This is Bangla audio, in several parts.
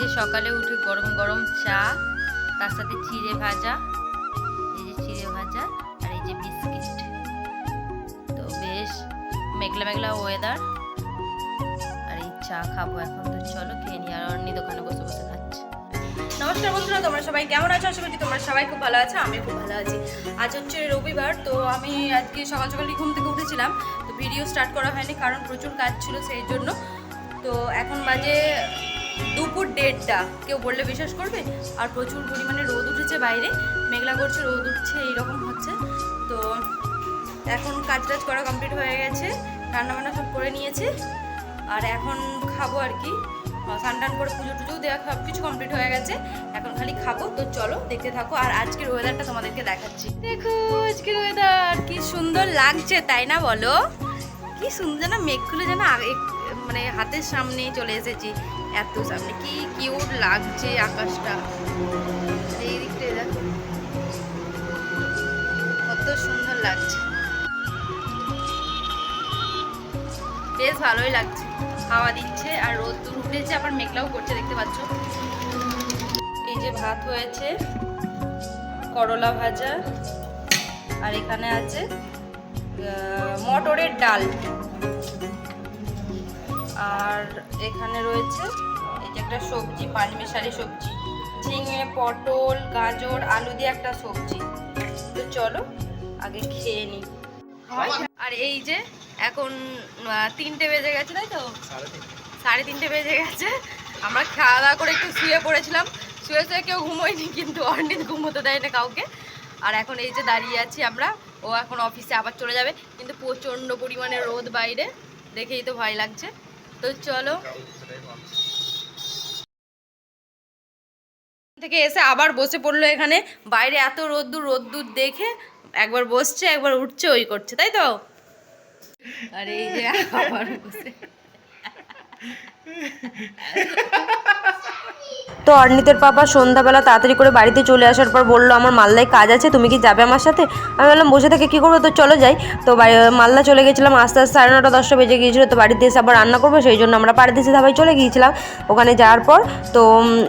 যে সকালে উঠে গরম গরম চা, তার সাথে চিড়ে ভাজা, এই যে চিড়ে ভাজা আর এই যে বিস্কিট। তো বেশ মেঘলা মেঘলা ওয়েদার, আর এই চা খাবো এখন। তো চলো খেয়ে নি। আর অন্য দোকানে বসে বসে খাচ্ছে। নমস্কার বন্ধুরা, তোমরা সবাই কেমন আছো? আশা করছি তোমরা সবাই খুব ভালো আছো। আমি খুব ভালো আছি। আজ হচ্ছে রবিবার, তো আমি আজকে সকাল সকালই ঘুম থেকে উঠেছিলাম, তো ভিডিও স্টার্ট করা হয়নি কারণ প্রচুর কাজ ছিল সেই জন্য। তো এখন বাজে দুপুর 1:30, কেউ বললে বিশ্বাস করবে? আর প্রচুর পরিমাণে রোদ উঠেছে বাইরে, মেঘলা করছে, রোদ উঠছে, এইরকম হচ্ছে। তো এখন কাজ টাজ করা কমপ্লিট হয়ে গেছে, রান্নাবান্না সব করে নিয়েছি, আর এখন খাবো আর কি। স্নান টান করে পুজো টুজো দেওয়া সব কিছু কমপ্লিট হয়ে গেছে, এখন খালি খাবো। তো চলো দেখতে থাকো। আর আজকের ওয়েদারটা তোমাদেরকে দেখাচ্ছি। দেখো আজকের ওয়েদার কি সুন্দর লাগছে, তাই না বলো? কি সুন্দর না, মেঘগুলো যেন মানে হাতের সামনে চলে এসেছি, এত সামনে, কি কিউট লাগছে আকাশটা। এই দিকটা দেখো কত সুন্দর লাগছে, বেশ ভালোই লাগছে। হাওয়া দিচ্ছে আর রোদ দূর উঠেছে, আবার মেঘলাও করছে, দেখতে পাচ্ছ। এই যে ভাত হয়েছে, করলা ভাজা, আর এখানে আছে মটরের ডাল, আর এখানে রয়েছে এই যে একটা সবজি, পাঁচমিশালি সবজি, ঝিঙে, পটল, গাজর, আলু দিয়ে একটা সবজি। তো চলো আগে খেয়ে নিই। আর এই যে এখন 3টে বেজে গেছে, তাই তো? 3:30 বেজে গেছে। আমরা খাওয়া দাওয়া করে একটু শুয়ে পড়েছিলাম, শুয়ে শুয়ে কেউ ঘুমোয়নি, কিন্তু অর্ণিত ঘুমোতে দেয় না কাউকে। আর এখন এই যে দাঁড়িয়ে আছি আমরা, ও এখন অফিসে আবার চলে যাবে, কিন্তু প্রচণ্ড পরিমাণে রোদ বাইরে, দেখেই তো ভয় লাগছে। তো চলো, থেকে এসে আবার বসে পড়লো এখানে, বাইরে এত রোদ্দুর দেখে একবার বসছে একবার উঠছে, ওই করছে, তাই তো? আর এই যে আবার বসে। তো অর্ণিতের পাপা সন্ধ্যাবেলা তাড়াতাড়ি করে বাড়িতে চলে আসার পর বললো আমার মালদায় কাজ আছে, তুমি কি যাবে আমার সাথে? আমি বললাম বসে থেকে কী করবো, তো চলো যাই। তো মালদা চলে গেছিলাম, আস্তে আস্তে 9:30 10টা বেজে গিয়েছিলো। তো বাড়িতে এসে আবার রান্না করবো, সেই জন্য আমরা পারদেশি ধাবায় চলে গিয়েছিলাম। ওখানে যাওয়ার পর তো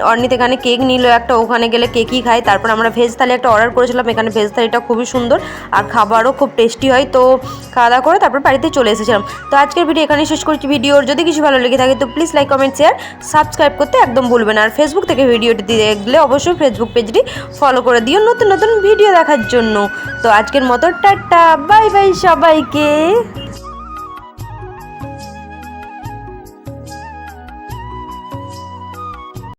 অর্ণিত এখানে কেক নিল একটা, ওখানে গেলে কেকই খাই। তারপর আমরা ভেজ থালি একটা অর্ডার করেছিলাম, এখানে ভেজ থালিটা খুবই সুন্দর আর খাবারও খুব টেস্টি হয়। তো খাওয়া দাওয়া করে তারপর বাড়িতে চলে এসেছিলাম। তো আজকের ভিডিও এখানেই শেষ করছি। ভিডিওর যদি কিছু ভালো লেগে থাকে তো please like, comment, share, subscribe করতে একদম ভুলবেন। আর ফেসবুক থেকে ভিডিওটি দেখলে অবশ্যই ফেসবুক পেজটি ফলো করে দিও নতুন নতুন ভিডিও দেখার জন্য। তো আজকের মতো টাটা, বাই বাই সবাইকে।